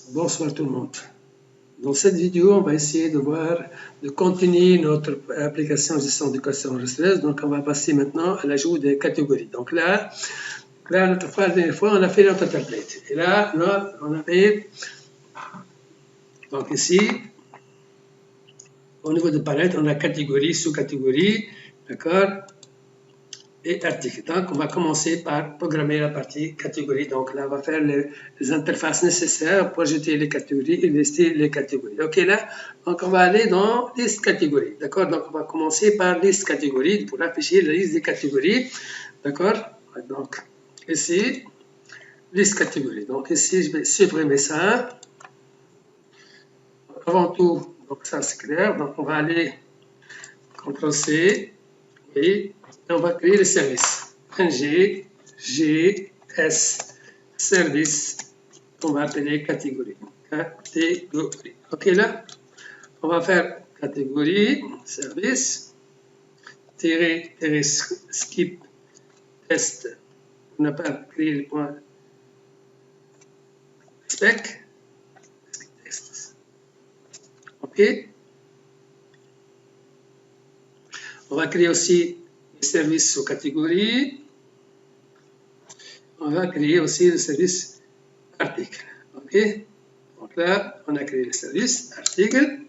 Bonsoir tout le monde. Dans cette vidéo, on va essayer de continuer notre application gestion de questions enregistrées. Donc, on va passer maintenant à l'ajout des catégories. Donc là, la dernière fois, on a fait notre template. Et là, on avait, donc ici, au niveau de palette, on a catégorie, sous-catégorie, d'accord, et article. Donc, on va commencer par programmer la partie catégorie. Donc là, on va faire les interfaces nécessaires pour ajouter les catégories et lister les catégories. OK, là, donc on va aller dans liste catégorie. D'accord, donc on va commencer par liste catégorie pour afficher la liste des catégories. D'accord, donc ici, liste catégorie. Donc ici, je vais supprimer ça. Avant tout, donc ça c'est clair. Donc on va aller CTRL-C et on va créer le service. NG, G, S, service, on va appeler catégorie. Catégorie. OK, là, on va faire catégorie, service, skip, test. On n'a pas créé le point spec. Test. OK. On va créer aussi les services sous catégorie. On va créer aussi le service article. OK. Donc là, on a créé le service article.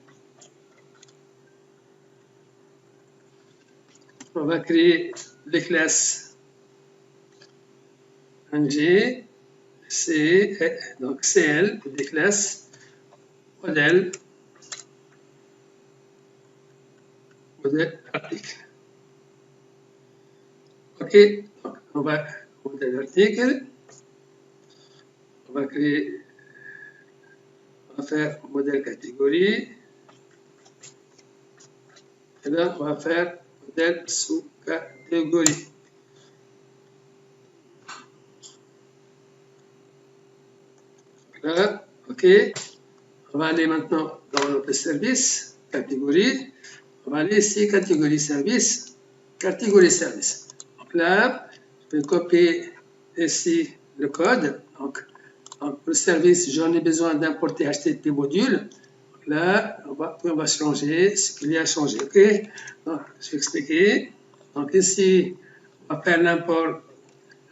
On va créer les classes NG, C, donc CL, des classes, modèle article. OK, donc on va modèle article, on va créer, on va faire modèle catégorie, et là on va faire modèle sous-catégorie. Là, OK, on va aller maintenant dans notre service, catégorie, on va aller ici, catégorie service, catégorie service. Donc là, je vais copier ici le code. Donc pour le service, j'en ai besoin d'importer HTTP module. Donc là, on va changer ce qu'il y a à changer. OK, donc, je vais expliquer. Donc ici, on va faire l'import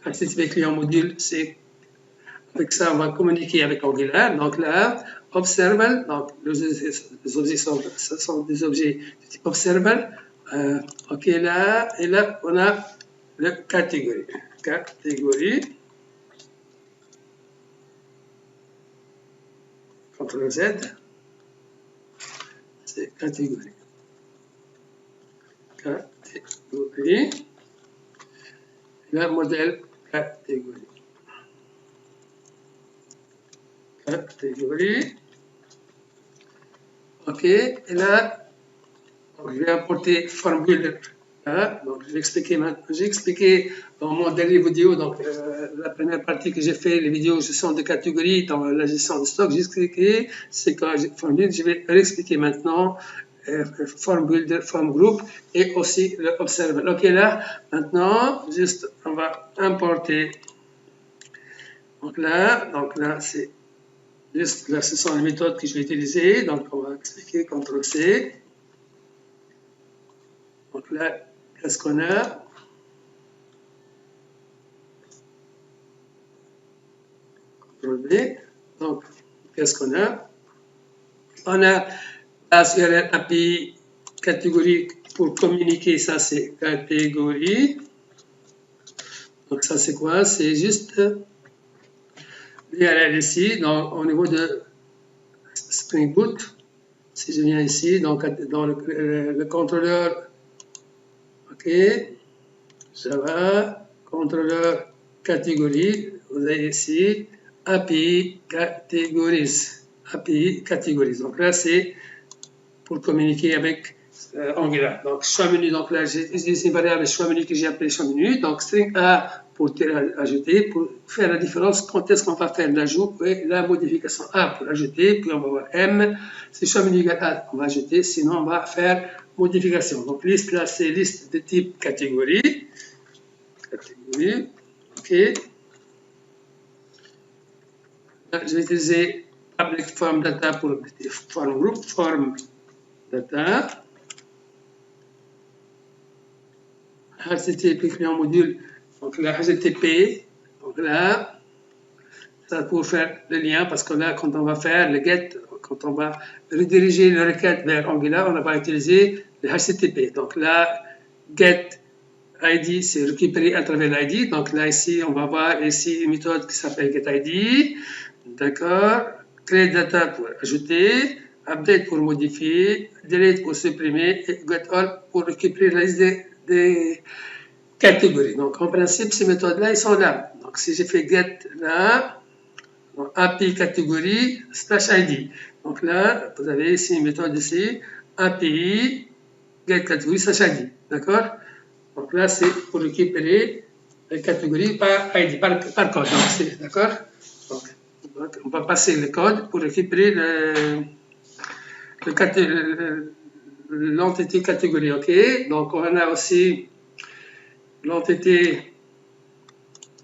HTTP client module. C'est avec ça, on va communiquer avec Angular. Donc là, observable, donc les objets ce sont des objets de type observable. OK, là, et là, on a le catégorie. Catégorie. CTRL Z. C'est catégorie. Catégorie. Et là, modèle catégorie. Catégorie. OK, et là, je vais importer formule. Donc, j'ai expliqué dans mon dernier vidéo, donc la première partie que j'ai fait, les vidéos gestion de catégories dans la gestion de stock, j'ai expliqué, c'est quand j'ai formule, je vais réexpliquer maintenant form builder, form group et aussi le observer. OK, là, maintenant, juste, on va importer. Donc là, c'est juste, là, ce sont les méthodes que je vais utiliser. Donc, on va expliquer CTRL-C. Donc là, qu'est-ce qu'on a? CTRL-V. Donc, qu'est-ce qu'on a? On a base URL API catégorie pour communiquer, ça c'est catégorie. Donc ça c'est quoi? C'est juste l'URL ici, donc au niveau de Spring Boot. Si je viens ici, donc dans le contrôleur, OK, Java, contrôleur catégorie, vous avez ici API categories. API categories. Donc là c'est pour communiquer avec Angular. Donc, choix menu, donc là, j'ai utilisé une variable choix menu que j'ai appelé choix menu. Donc, string A pour ajouter, pour faire la différence, quand est-ce qu'on va faire l'ajout et la modification. A pour ajouter, puis on va voir M. C'est choix menu égale A, on va ajouter, sinon on va faire modification. Donc, liste là, c'est liste de type catégorie. Catégorie, OK. Là, je vais utiliser Public form data pour form group, form data. HTTP client module, donc là HTTP, donc là, ça pour faire le lien parce que là, quand on va faire le get, quand on va rediriger le requête vers Angular, on va utiliser le HTTP. Donc là, get ID, c'est récupéré à travers l'ID. Donc là, ici, on va voir ici une méthode qui s'appelle getID. D'accord. Create data pour ajouter, update pour modifier, delete pour supprimer et getAll pour récupérer la liste des catégories. Donc en principe, ces méthodes-là, ils sont là. Donc si j'ai fait get là, API catégorie slash ID. Donc là, vous avez ici une méthode ici, API get catégorie slash ID. D'accord? Donc là, c'est pour récupérer les catégories par ID, par code. Donc c'est d'accord? Donc, on va passer le code pour récupérer l'entité catégorie. OK? Donc on a aussi l'entité.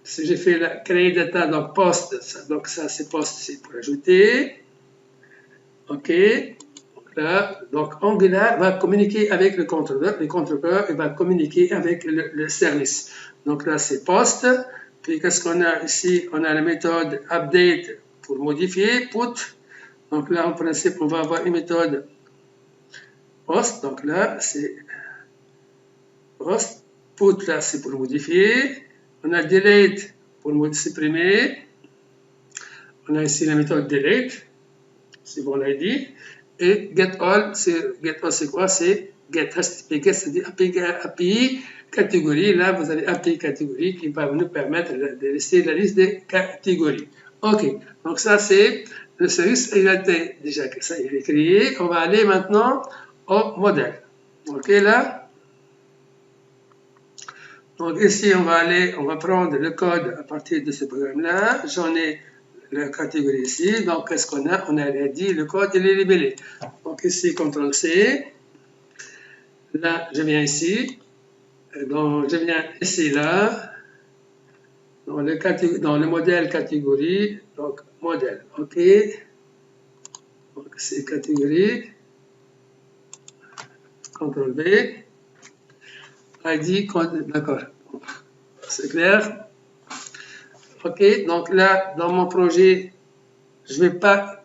Si j'ai fait la créer data, donc post, donc ça c'est post, c'est pour ajouter. OK. Donc Angular va communiquer avec le contrôleur il va communiquer avec le service. Donc là c'est post. Puis qu'est-ce qu'on a ici? On a la méthode update pour modifier, put. Donc là en principe on va avoir une méthode post. Donc là c'est post. Put là c'est pour modifier. On a delete pour supprimer. On a ici la méthode delete. C'est bon, on l'a dit. Et getAll, c'est quoi? C'est get HTTP, get, c'est-à-dire API catégorie. Là, vous avez API catégorie qui va nous permettre de laisser la liste des catégories. OK. Donc, ça, c'est le service. Il a été déjà ça, il est créé. On va aller maintenant au modèle. OK, là. Donc, ici, on va prendre le code à partir de ce programme-là. J'en ai la catégorie ici. Donc, qu'est-ce qu'on a? On a dit le code, il est libellé. Donc, ici, CTRL-C. Là, je viens ici. Donc, je viens ici, là. Dans le modèle catégorie. Donc, modèle. OK. Donc, c'est catégorie. CTRL-V. ID, code. D'accord. C'est clair? OK. Donc, là, dans mon projet, je ne vais pas.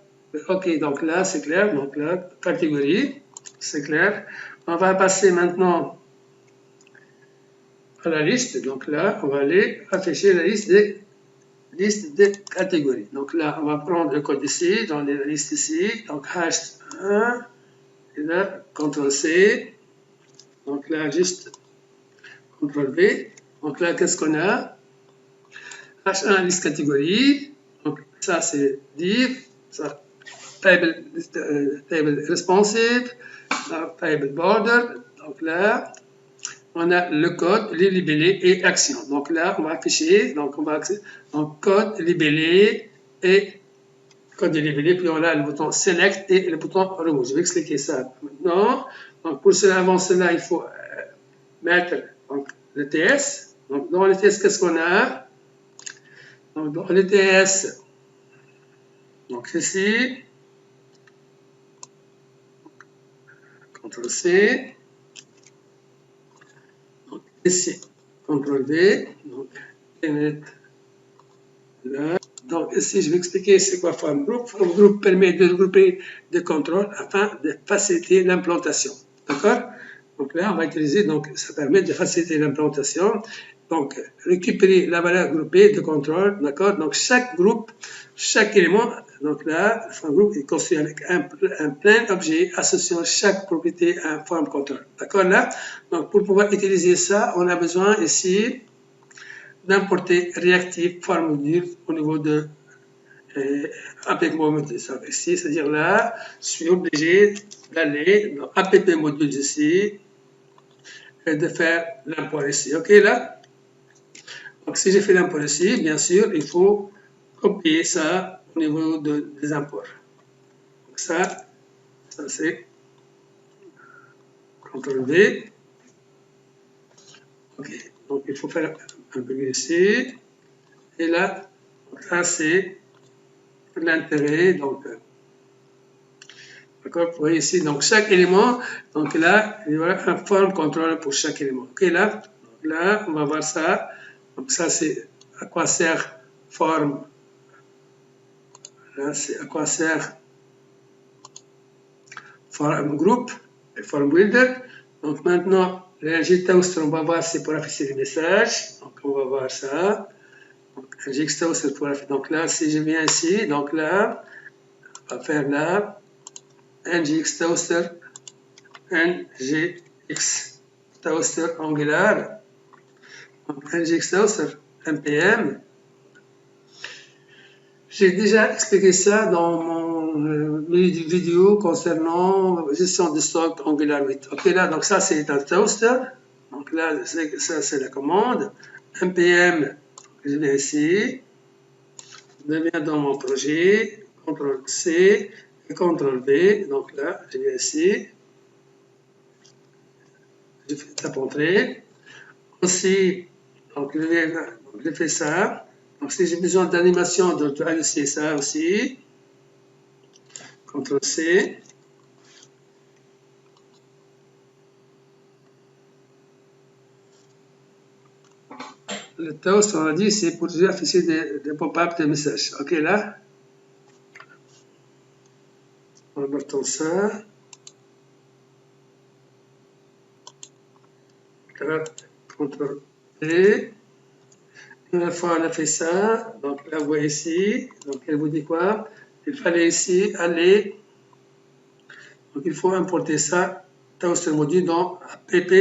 OK. Donc, là, c'est clair. Donc, là, catégorie. C'est clair. On va passer maintenant à la liste. Donc là, on va aller afficher la liste des catégories. Donc là, on va prendre le code ici, dans la liste ici. Donc H1, et là, CTRL-C. Donc là, juste CTRL-V. Donc là, qu'est-ce qu'on a? H1, liste catégorie. Donc ça, c'est div. Ça, table responsive. Table border. Donc là, on a le code, les libellés et action. Donc là, on va afficher, donc code, libellé et code libellé, puis on a le bouton select et le bouton remove. Je vais expliquer ça maintenant. Donc pour cela, avant cela, il faut mettre donc, le TS. Donc dans le TS, qu'est-ce qu'on a? Donc dans le TS, donc ici, CTRL-C. Ici, CTRL-V, donc, là. Donc ici, je vais expliquer c'est quoi form group. Form group permet de regrouper des contrôles afin de faciliter l'implantation. D'accord? Donc là, on va utiliser, donc ça permet de faciliter l'implantation. Donc, récupérer la valeur groupée de contrôle. D'accord? Donc chaque groupe, chaque élément, donc là, le form group est construit avec un plein objet associant chaque propriété à un form contrôle. D'accord là? Donc pour pouvoir utiliser ça, on a besoin ici d'importer reactive form module au niveau de app module ici, c'est-à-dire là, je suis obligé d'aller dans app module ici et de faire l'import ici. OK là? Donc si j'ai fait l'import ici, bien sûr, il faut copier ça au niveau des imports. Donc ça c'est CTRL-V. OK, donc il faut faire un peu ici. Et là, ça c'est l'intérêt. Donc, d'accord, vous voyez ici, donc chaque élément, donc là, il y aura un form contrôle pour chaque élément. Ok, là, donc là, on va voir ça. Donc ça, c'est à quoi sert form. Là, c'est à quoi sert form group et form builder. Donc maintenant, l'énergie toaster, on va voir, c'est pour afficher les messages. Donc on va voir ça. Donc NGX toaster pour afficher. Donc là, si je viens ici, donc là, on va faire là, NGX toaster, NGX toaster Angular, donc NGX toaster NPM. J'ai déjà expliqué ça dans mon vidéo concernant gestion de stock Angular 8. Ok, là, donc ça c'est un toaster. Donc là, ça c'est la commande. NPM, je viens ici. Je viens dans mon projet. CTRL-C et CTRL-V. Donc là, je viens ici. Je fais tape entrée. Aussi, donc je fais ça. Donc si j'ai besoin d'animation, je dois ajouter ça aussi. CTRL-C. Le toast, on a dit, c'est pour afficher des pop-up de messages. Ok, là. On va mettre ça. CTRL-V. Une fois on a fait ça, donc là vous voyez ici, donc elle vous dit quoi? Il fallait ici aller, donc il faut importer ça, toaster module dans app,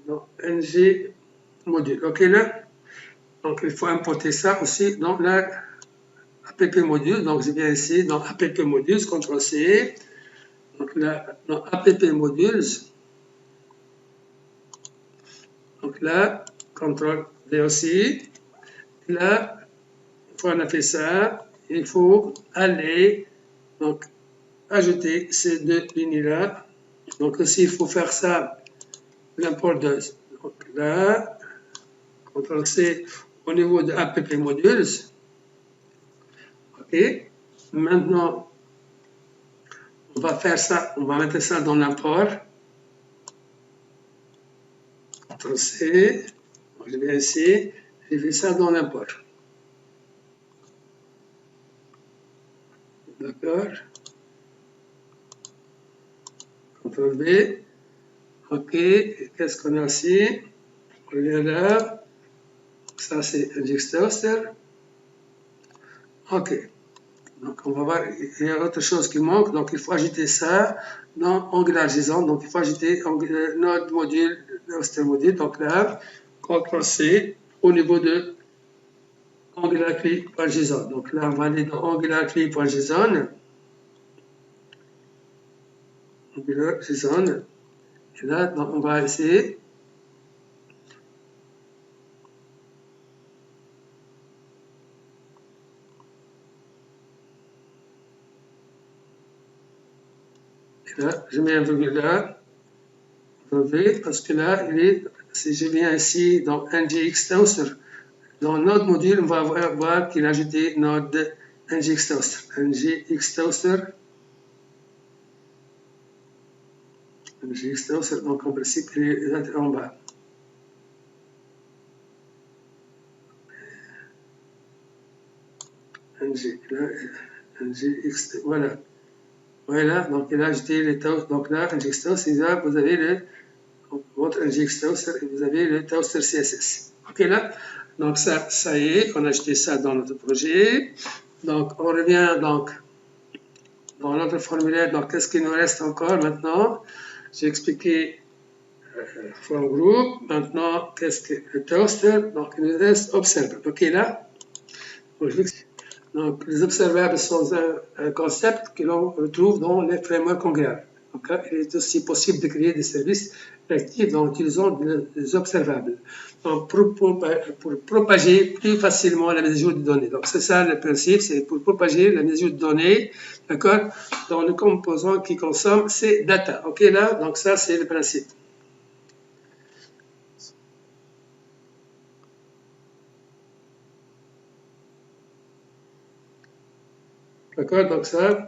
dans ng module. Ok là? Donc il faut importer ça aussi dans la app module. Donc je viens ici dans app modules, CTRL C. Donc là, dans app modules. Donc là, CTRL V aussi. Là, une fois on a fait ça, il faut aller, donc ajouter ces deux lignes-là. Donc aussi, il faut faire ça, l'import de, donc là, CTRL-C au niveau de app modules. OK. Maintenant, on va faire ça, on va mettre ça dans l'import. CTRL-C, je viens ici, je fais ça dans l'import. D'accord. CTRL-V. OK. Qu'est-ce qu'on a ici? On revient là. Ça, c'est NGX Toaster. OK. Donc, on va voir, il y a autre chose qui manque. Donc, il faut ajouter ça dans Angular JSON. Donc, il faut ajouter Node module, Toaster module. Donc là, CTRL-C au niveau de AngularCli.json. Donc là, on va aller dans AngularCli.json. AngularJSON. Et là, donc, on va essayer. Et là, je mets un virgule là. V, parce que là, si je viens ici dans NGX Toaster, dans Node module, on va voir qu'il a ajouté Node NGX Toaster. NGX Toaster. NGX Toaster, donc en principe, il est en bas. NGX, voilà. Voilà, donc il a ajouté les toasters. Donc là, NGX Toaster, vous avez votre NGX Toaster et vous avez le Toaster CSS. Ok, là, donc ça y est, on a ajouté ça dans notre projet. Donc, on revient donc dans notre formulaire. Donc, qu'est-ce qu'il nous reste encore maintenant? J'ai expliqué from group. Maintenant, qu'est-ce que le toaster? Donc, il nous reste observable. Ok, là. Donc, les observables sont un concept que l'on retrouve dans les frameworks Angular. Donc, il est aussi possible de créer des services réactifs en utilisant des observables. Donc, pour propager plus facilement la mise à jour de données. Donc, c'est ça le principe, c'est pour propager la mise à jour de données, d'accord, dans le composant qui consomme ces data. OK, là, donc ça, c'est le principe. D'accord, donc ça.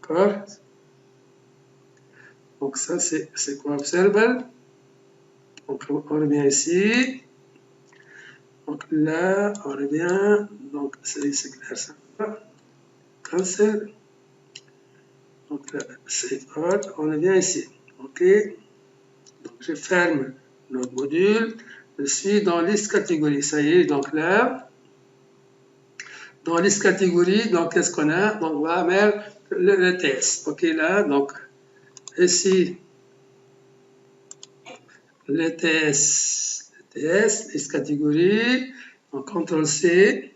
D'accord. Donc ça, c'est quoi observable. Donc on revient ici. Donc là, on revient. Donc c'est clair ça. Cancel. Donc là, c'est hot. On revient ici. OK. Donc je ferme notre module. Je suis dans liste catégorie. Ça y est, donc là. Dans liste catégorie, donc qu'est-ce qu'on a? Donc on va mettre le TS. OK là, donc ici. Le TS, liste catégorie, donc CTRL-C.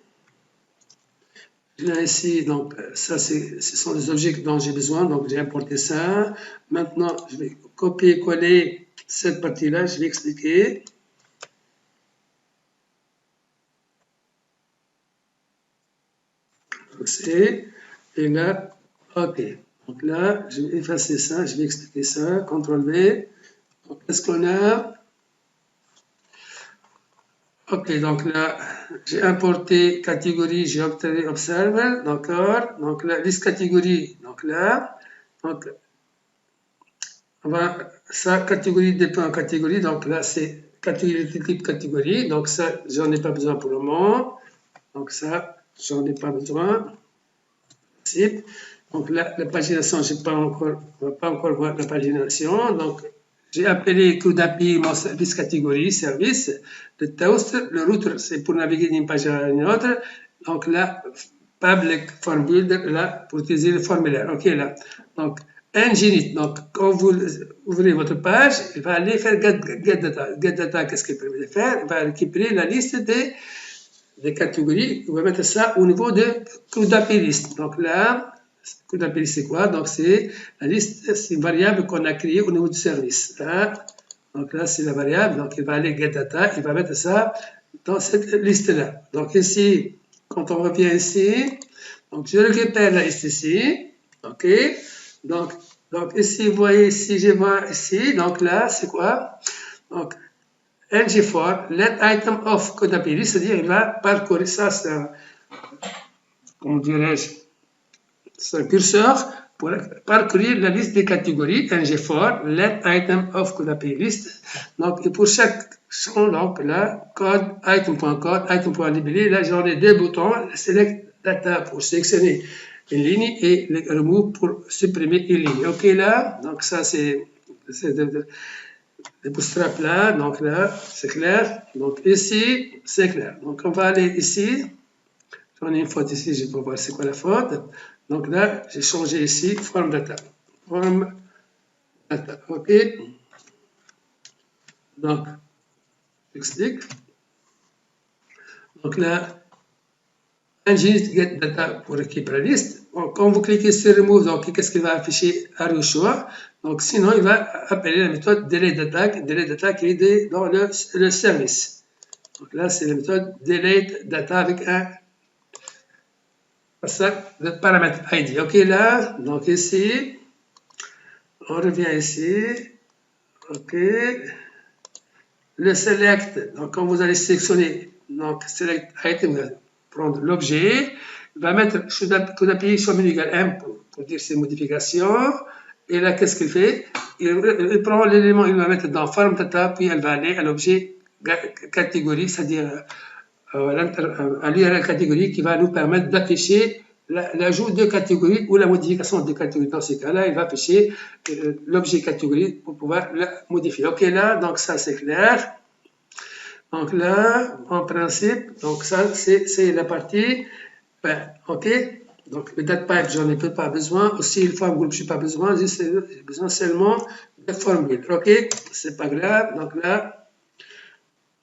Je viens ici, donc ça, ce sont des objets dont j'ai besoin, donc j'ai importé ça. Maintenant, je vais copier-coller cette partie-là, je vais expliquer. C, et là, OK. Donc là, je vais effacer ça, je vais expliquer ça, CTRL-V. Donc, qu'est-ce qu'on a? Ok, donc là, j'ai importé catégorie, j'ai obtenu observer, d'accord. Donc la liste catégorie, donc là, donc on va, ça, catégorie dépend catégorie, donc là c'est catégorie de type catégorie, donc ça, j'en ai pas besoin pour le moment, donc ça, j'en ai pas besoin. Donc là, la pagination, j'ai pas encore, on va pas encore voir la pagination, donc j'ai appelé CUDAPI mon service catégorie, service. Le toast, le router, c'est pour naviguer d'une page à une autre. Donc là, public form builder, là, pour utiliser le formulaire. OK, là. Donc, Nginx, donc, quand vous ouvrez votre page, il va aller faire get data. Get data, qu'est-ce qu'il permet de faire? Il va récupérer la liste des catégories. Il va mettre ça au niveau de CUDAPI list. Donc là, CUDAPI c'est quoi? Donc c'est la liste, c'est une variable qu'on a créée au niveau du service. Là, donc là, c'est la variable. Donc il va aller get data, il va mettre ça dans cette liste-là. Donc ici, quand on revient ici, donc je récupère la liste ici. OK? Donc ici, vous voyez, si je vois ici, donc là, c'est quoi? Donc ng4, let item of CUDAPI, c'est-à-dire il va parcourir ça, c'est un, comment dirais-je, c'est un curseur pour parcourir la liste des catégories ng4, let item of CUDAPI list. Donc, et pour chaque champ, donc là, code, item.code, item.libellé, là j'en ai deux boutons, select data pour sélectionner une ligne et remove pour supprimer une ligne. OK là, donc ça c'est le bootstrap là, donc là, c'est clair. Donc ici, c'est clair. Donc on va aller ici. J'en ai une faute ici, je vais voir c'est quoi la faute. Donc là, j'ai changé ici, form data. Form data, OK. Donc, j'explique. Donc là, Nginx get data pour récupérer la liste. Donc, quand vous cliquez sur remove, donc qu'est-ce qu'il va afficher à le choix. Donc sinon, il va appeler la méthode delete data qui est dans le service. Donc là, c'est la méthode delete data avec un le paramètre ID. OK, là, donc ici, on revient ici. OK. Le select, donc quand vous allez sélectionner, donc select item, vous allez prendre l'objet, il va mettre, qu'on appuie sur menu égal M pour dire ses modifications. Et là, qu'est-ce qu'il fait? Il prend l'élément, il va mettre dans form data, puis elle va aller à l'objet catégorie, c'est-à-dire à l'URL catégorie qui va nous permettre d'afficher l'ajout de catégorie ou la modification de catégorie. Dans ce cas-là, il va afficher l'objet catégorie pour pouvoir la modifier. OK, là, donc ça c'est clair. Donc là, en principe, donc ça c'est la partie, ben, OK. Donc le DatePipe, j'en ai pas besoin. Aussi, le form group, je n'ai pas besoin. J'ai besoin seulement de formules. OK, c'est pas grave. Donc là,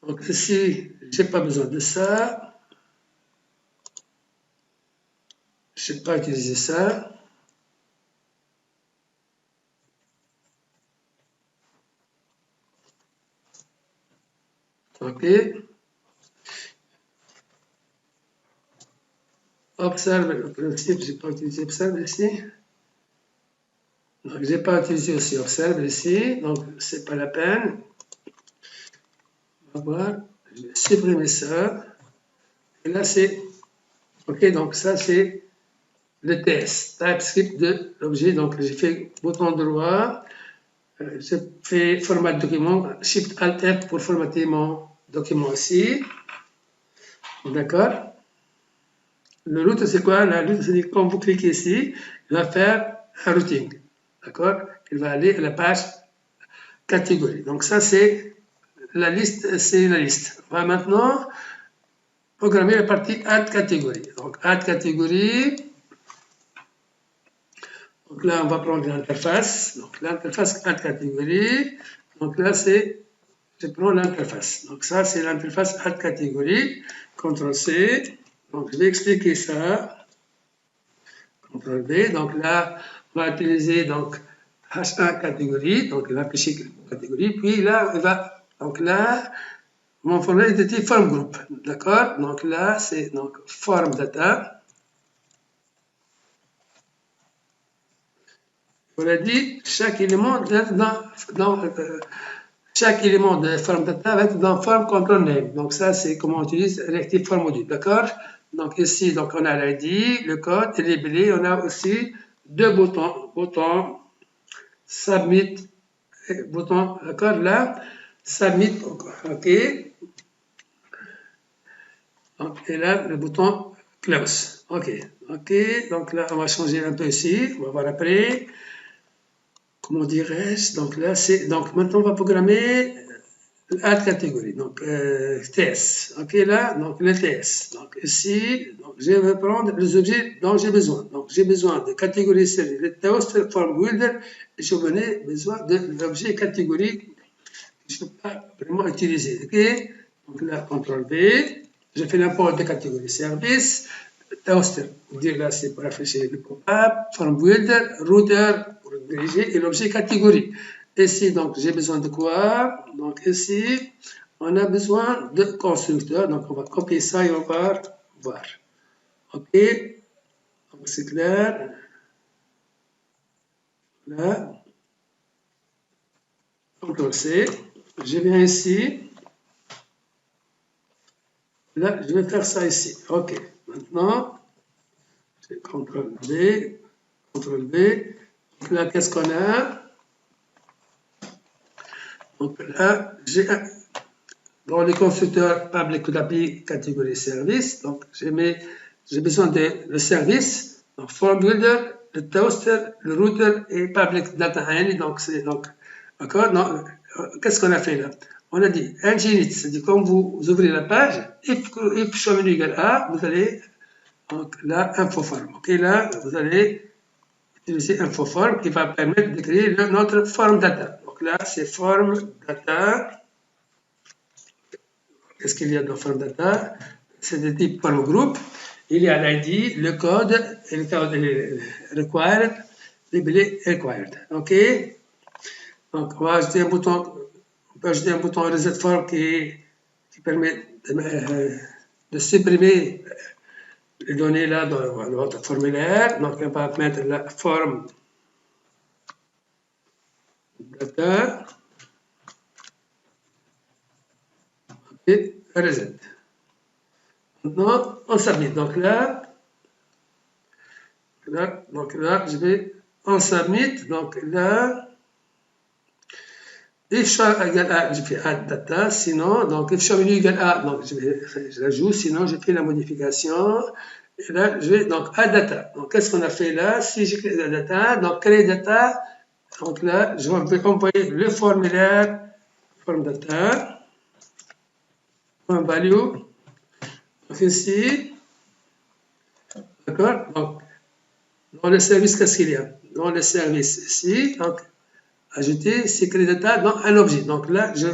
donc ici, j'ai pas besoin de ça. Je ne sais pas utiliser ça. OK. Observe, le principe, je n'ai pas utilisé observe ici. Donc, je n'ai pas utilisé aussi observe ici. Donc, ce n'est pas la peine. On va voir. Je vais supprimer ça. Et là, c'est Ok, donc ça c'est le TS, TypeScript de l'objet. Donc j'ai fait bouton droit, je fais format de document, Shift Alt F pour formater mon document aussi. D'accord. Le route, c'est quoi? La route, c'est quand vous cliquez ici, il va faire un routing. D'accord? Il va aller à la page catégorie. Donc ça, c'est la liste, c'est la liste. On va maintenant programmer la partie Add catégorie. Donc Add catégorie. Donc là, on va prendre l'interface. Donc l'interface Add catégorie. Donc là, c'est, je prends l'interface. Donc ça, c'est l'interface Add catégorie. CTRL C. Donc je vais expliquer ça. CTRL V. Donc là, on va utiliser donc H1 catégorie. Donc il va afficher catégorie. Puis là, il va. Donc là, mon formulaire est de type form group. D'accord? Donc là, c'est donc form data. On a dit chaque élément chaque élément de form data va être dans form control name. Donc ça, c'est comment on utilise reactive form module. D'accord? Donc ici, donc on a l'ID, le code et labelé. On a aussi deux boutons submit, bouton, d'accord, là, submit, ok, donc, et là, le bouton close, ok, donc là, on va changer un peu ici, on va voir après, comment dirais-je, donc là, c'est, donc maintenant, on va programmer add catégorie, donc TS, ok, là, donc le TS, donc ici, donc, je vais prendre les objets dont j'ai besoin, donc j'ai besoin de catégorie série, le toaster form builder, et j'ai besoin de l'objet catégorie je ne peux pas vraiment utiliser. OK? Donc là, CTRL V, je fais l'import de catégorie service, toaster, pour dire là, c'est pour afficher le pop-up, form builder, router, pour diriger, et l'objet catégorie. Ici, donc, j'ai besoin de quoi? Donc ici, on a besoin de constructeur, donc on va copier ça et on va voir. OK? Donc c'est clair. Là, CTRL C, je viens ici. Là, je vais faire ça ici. OK. Maintenant, c'est CTRL V, CTRL V. Donc là, qu'est-ce qu'on a? Donc là, j'ai dans les constructeurs public API catégorie service. Donc, j'ai besoin de le service, donc form builder, le toaster, le router et public data handle. Donc, c'est donc, d'accord? Qu'est-ce qu'on a fait là? On a dit init, c'est-à-dire quand vous ouvrez la page, if show menu égale A, vous allez donc là, InfoForm. OK, là, vous allez utiliser InfoForm qui va permettre de créer notre form data. Donc là, c'est form data. Qu'est-ce qu'il y a dans form data? C'est de type form group. Il y a l'ID, le code, et le code required, labelé required. OK? Donc, on va ajouter un bouton, on peut ajouter un bouton reset form qui permet de supprimer les données là dans votre formulaire. Donc, on va mettre la forme data et reset. Maintenant, on submit. Donc là, je vais en submit. Donc là, if show égale A, je fais add data. Sinon, donc if show menu égale A, donc je l'ajoute. Sinon, je fais la modification. Et là, je vais donc add data. Donc, qu'est-ce qu'on a fait là? Si j'ai créé la data, donc créer data. Donc là, je vais envoyer le formulaire form data. Value. Donc ici, d'accord? Donc, dans le service, qu'est-ce qu'il y a? Dans le service ici, donc, ajouter secret data dans un objet. Donc là, je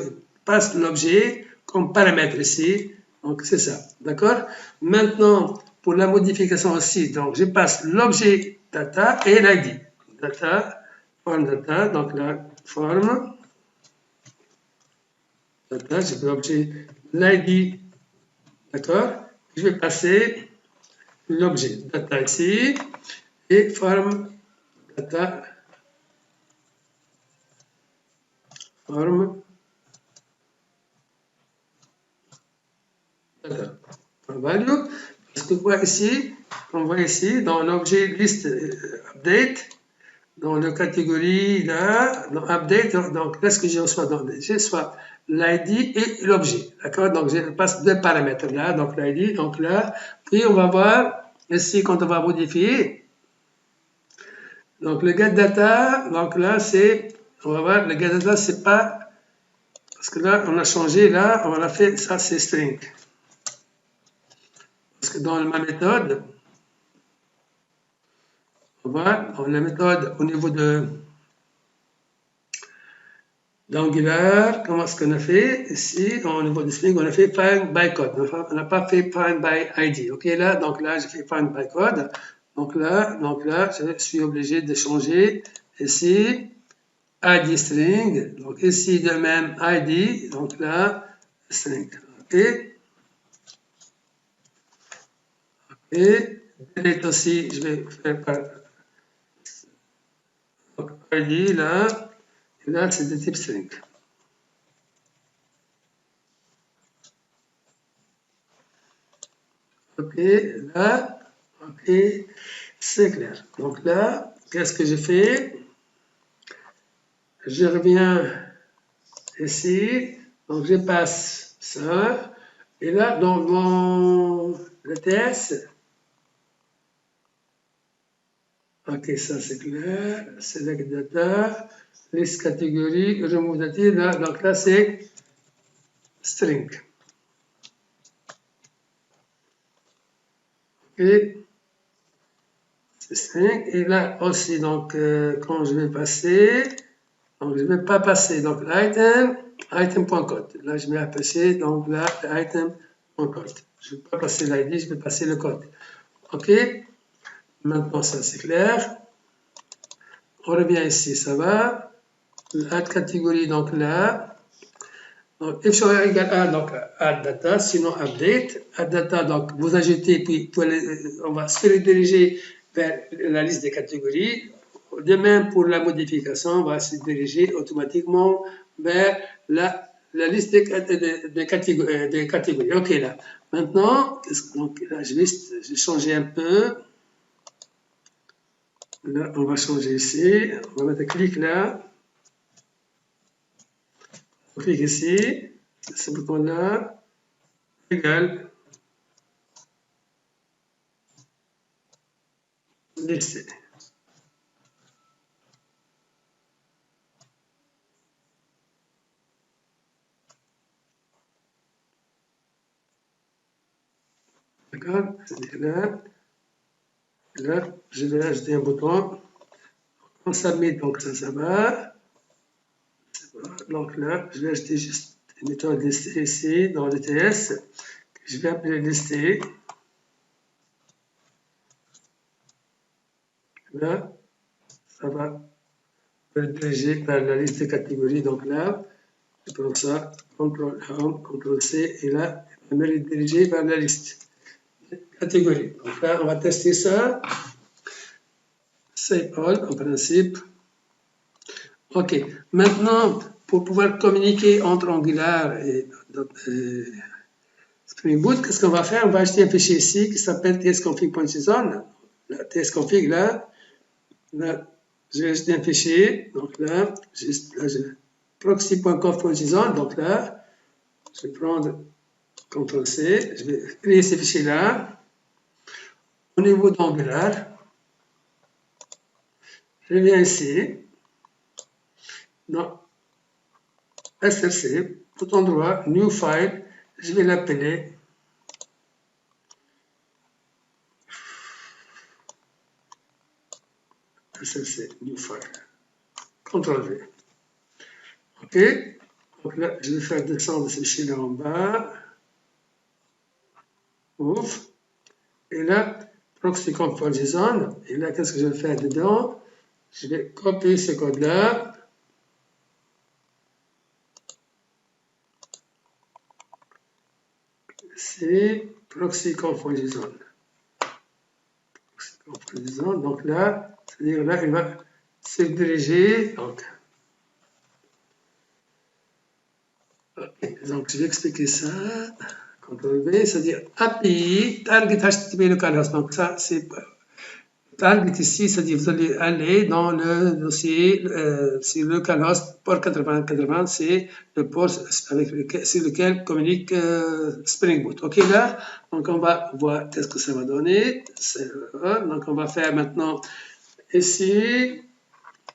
passe l'objet comme paramètre ici. Donc c'est ça. D'accord? Maintenant, pour la modification aussi, donc je passe l'objet data et l'ID. Data, form data, donc la forme data, je peux l'objet l'ID. D'accord? Je vais passer l'objet data ici et form data form data value. Ce que vous voyez ici, on voit ici, dans l'objet list update, dans la catégorie là, dans update, donc là, ce que je reçois dans j'ai soit l'ID et l'objet. D'accord? Donc, je passe deux paramètres là, donc l'ID, donc là, puis on va voir ici quand on va modifier. Donc, le get data, donc là, c'est, on va voir, le get data, c'est pas, parce que là, on a changé, là, on a fait, ça, c'est string. Parce que dans ma méthode, on voit, dans la méthode au niveau d'Angular, comment est-ce qu'on a fait ici, au niveau du string, on a fait find by code. On n'a pas fait find by ID. Ok, là, donc là, j'ai fait find by code. Donc là, je suis obligé de changer ici ID string. Donc ici, de même ID. Donc là, string. Ok. Et delete aussi, je vais faire par ID là. Et là, c'est de type string. Ok, là, ok, c'est clair. Donc là, qu'est-ce que je fais? Je reviens ici, donc je passe ça, et là, dans mon ETS, ok, ça c'est clair, select data, list catégorie, remove data, là, donc là c'est string. Ok. Et là aussi, donc, quand je vais passer, donc je ne vais pas passer, donc item.code. Là, je vais passer, donc là, item.code. Je ne vais pas passer l'ID, je vais passer le code. OK? Maintenant, ça, c'est clair. On revient ici, ça va. Add catégorie, donc là. Donc, if show égale à, donc add data, sinon update. Add data, donc vous ajoutez, puis on va se rediriger vers la liste des catégories. De même, pour la modification, on va se diriger automatiquement vers la liste des catégories. OK, là. Maintenant, donc, là, je vais changer un peu. Là, on va changer ici. On va mettre un clic là. On clique ici. Ce bouton-là. Égal. Liste. D'accord? C'est-à-dire là, je vais ajouter un bouton. On submit, donc ça va. Donc là, je vais ajouter juste une méthode listée ici dans le TS. Je vais appeler listée. Là, ça va me diriger vers la liste de catégories. Donc là, je prends ça, CTRL-Home, CTRL-C, et là, je vais me rediriger vers la liste de catégories. Donc là, on va tester ça. Save all, en principe. OK. Maintenant, pour pouvoir communiquer entre Angular et Spring Boot, qu'est-ce qu'on va faire? On va acheter un fichier ici qui s'appelle tsconfig.json. La tsconfig, là, je vais ajouter un fichier. Donc là, juste là, proxy.conf.json. Donc là, je vais prendre CTRL-C. Je vais créer ce fichier-là. Au niveau d'Angular, je viens ici. Dans SRC, tout endroit, New File. Je vais l'appeler SRC, New File. CTRL-V. OK. Donc là, je vais faire descendre ce fichier-là en bas. Ouf. Et là, proxy.conf.json. Et là, qu'est-ce que je vais faire dedans? Je vais copier ce code-là. C'est proxy.conf.json. Proxy.conf.json. Donc là, c'est-à-dire là, il va se diriger. Donc, okay. Donc je vais expliquer ça. CTRL V, c'est-à-dire API, target HTTP localhost. Donc ça, c'est target ici, c'est-à-dire vous allez aller dans le dossier, c'est localhost port 8080, c'est le port sur lequel communique Spring Boot. Ok, là, donc on va voir qu'est-ce que ça va donner. Donc on va faire maintenant ici.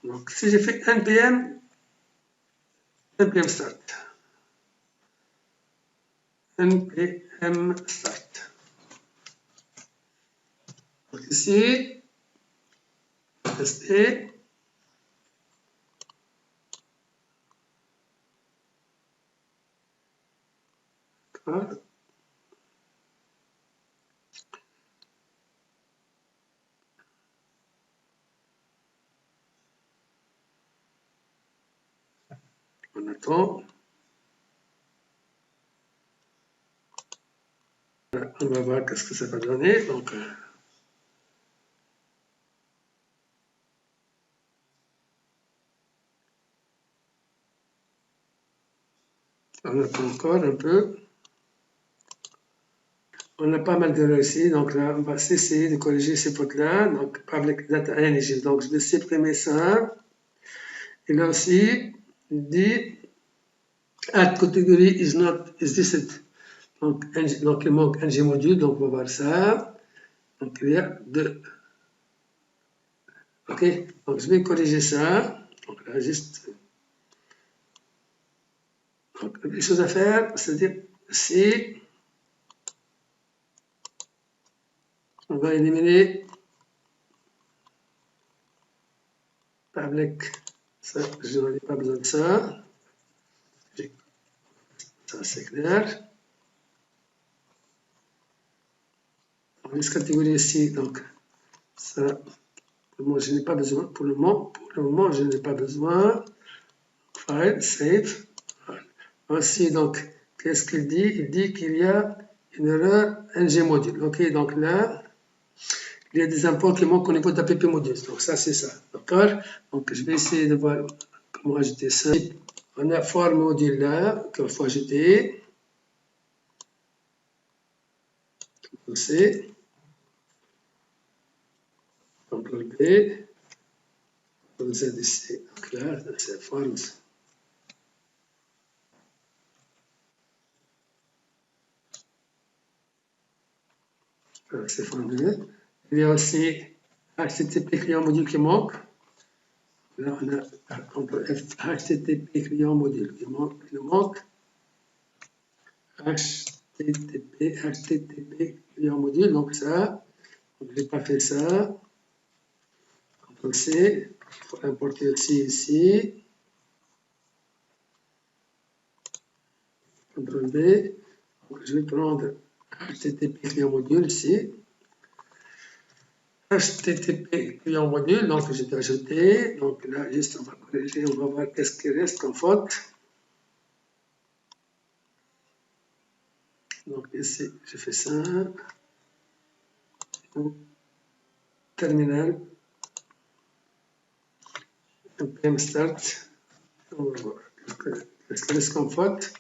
Donc si j'ai fait npm start. npm start. Donc ici, tester. On attend. On va voir qu'est-ce que ça va donner. Donc, on attend encore un peu. On a pas mal d'erreurs ici, donc là, on va essayer de corriger ces fautes-là. Donc, public data energy. Donc, je vais supprimer ça. Et là aussi, il dit add category is not existed. Donc, il manque ng module, donc on va voir ça. Donc, il y a deux. Ok, donc je vais corriger ça. Donc là, juste. Donc, les choses à faire, c'est-à-dire si on va éliminer public, ça, je n'en ai pas besoin de ça. Ça, c'est clair. On laisse catégorie ici, donc ça, pour le moment, je n'ai pas besoin. Pour le moment, je n'ai pas besoin. File, save. Ainsi, donc, qu'est-ce qu'il dit? Il dit qu'il y a une erreur ng module. Ok, donc là, il y a des imports qui manquent au niveau d'APP module. Donc ça, c'est ça. D'accord? Donc je vais essayer de voir comment ajouter ça. On a for module là, qu'il faut ajouter. CTRL C. CTRL B. CTRL Z ici. Donc là, c'est forms. C'est formulé. Il y a aussi HTTP client module qui manque. Là, on a HTTP client module qui manque. HTTP client module, donc ça, je n'ai pas fait ça. CTRL C, il faut importer aussi ici. CTRL B, donc je vais prendre HTTP client module ici. HTTP client module, donc je vais ajouter. Donc là, juste on va corriger, on va voir qu'est-ce qui reste comme faute. Donc ici, je fais ça. Terminal. npm start. On va voir qu'est-ce qui reste comme faute.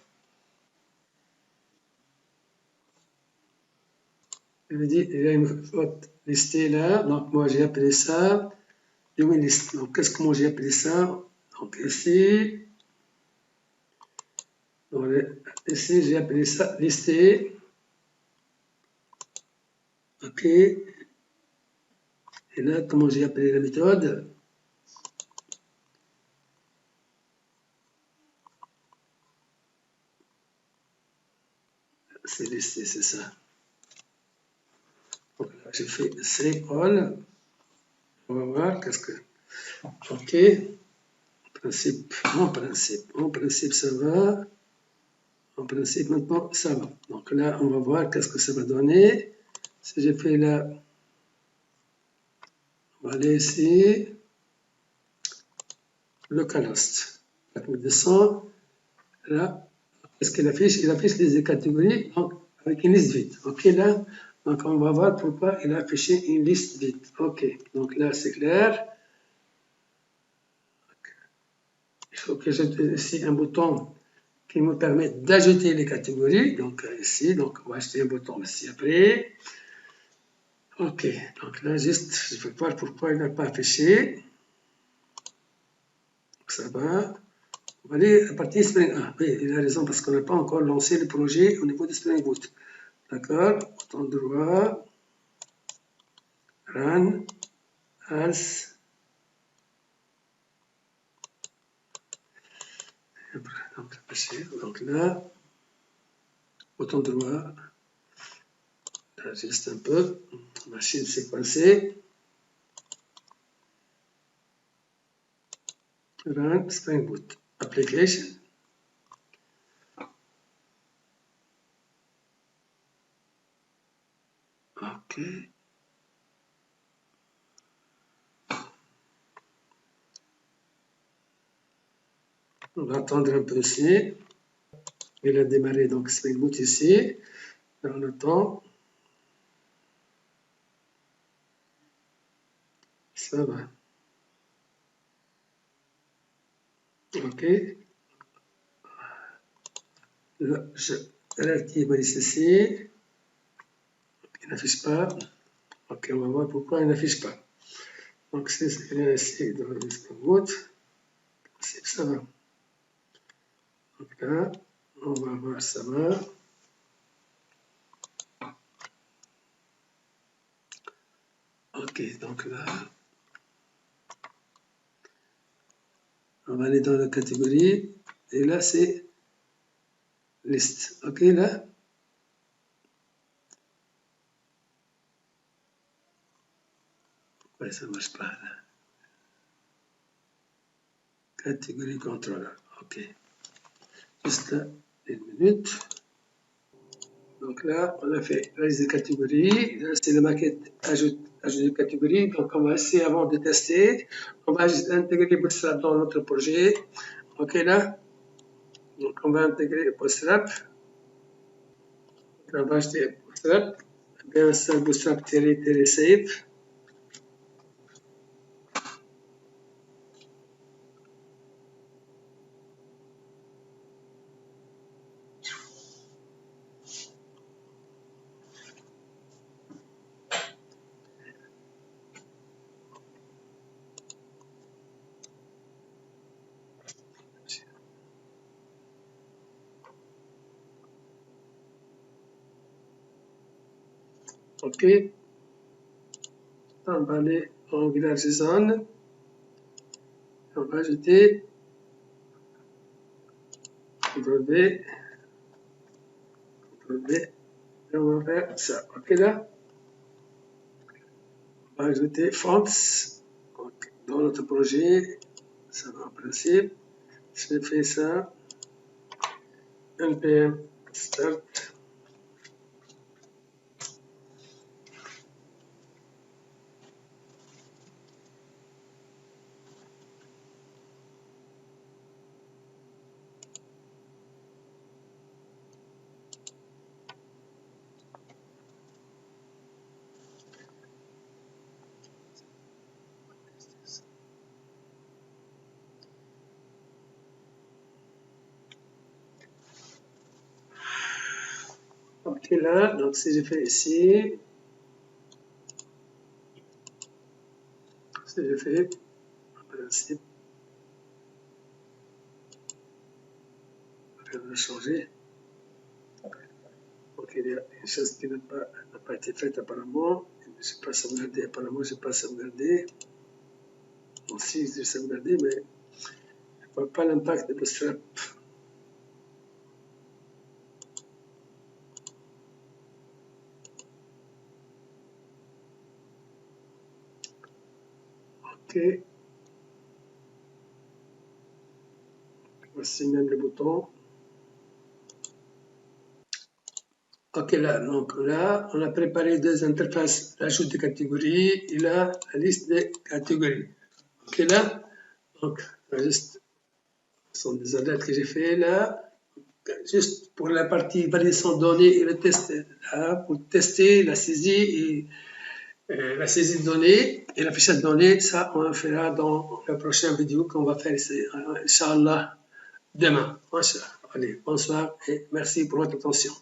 Il me dit, il y a une faute listée là. Donc moi, j'ai appelé ça list. Donc qu'est-ce que moi j'ai appelé ça? Donc ici. Donc, ici, j'ai appelé ça listé. OK. Et là, comment j'ai appelé la méthode? C'est listé, c'est ça. Donc là, j'ai fait save all. On va voir qu'est-ce que. OK. En principe, ça va. En principe, maintenant, ça va. Donc là, on va voir qu'est-ce que ça va donner. Si j'ai fait là. On va aller ici. Localhost. 4200. Là, qu'est-ce qu'il affiche? Il affiche les catégories donc, avec une liste vide. OK, là, donc on va voir pourquoi il a affiché une liste vide. OK, donc là, c'est clair. Il faut que j'ajoute ici un bouton qui me permet d'ajouter les catégories. Donc ici, donc on va ajouter un bouton ici après. Ok, donc là juste, je vais voir pourquoi il n'a pas affiché. Donc, ça va. On va aller à partir de Spring. Ah oui, il a raison parce qu'on n'a pas encore lancé le projet au niveau de Spring Boot. D'accord, bouton droit, Run, As. Donc là, bouton droit, là, juste un peu, machine séquencée. Run Spring Boot application. Ok. On va attendre un peu ici. Il a démarré donc Spring Boot ici. Dans le temps. Ça va. Ok. Là, je réactive ici. Il n'affiche pas. Ok, on va voir pourquoi il n'affiche pas. Donc, c'est ici dans le Spring Boot. Ça va. Donc là, on va voir ça va. Ok, donc là, on va aller dans la catégorie. Et là, c'est liste. Ok, là. Ouais, ça ne marche pas là. Catégorie contrôleur. Ok. Juste là, une minute. Donc là, on a fait la liste des catégories. Là, c'est la maquette ajout de catégories. Donc, on va essayer avant de tester. On va juste intégrer Bootstrap dans notre projet. Ok, là. Donc, on va intégrer Bootstrap. On va acheter Bootstrap. Bien sûr, Bootstrap-save. Ok. On va aller en Angular JSON. On va ajouter CTRL-V. CTRL-V. Et on va faire ça. Ok, là. On va ajouter fonts. Donc, dans notre projet, ça va en principe. Je fais ça. npm start. Ok, là, donc si je fais ici, si je fais, en principe, rien ne changer. Donc il y a une chose qui n'a pas été faite apparemment. Je ne suis pas sauvegardé, apparemment je n'ai pas sauvegardé. Bon, si j'ai sauvegardé, mais je ne vois pas l'impact de Bootstrap. Ok. Voici même le bouton. Ok, là, donc là, on a préparé deux interfaces, l'ajout de catégories et là, la liste des catégories. Ok, là, donc, juste, ce sont des alertes que j'ai fait là. Juste pour la partie validation de données et le test, là, pour tester la saisie et la saisie de données et l'affichage de données, ça, on le fera dans la prochaine vidéo qu'on va faire, Inch'Allah, demain. Allez, bonsoir et merci pour votre attention.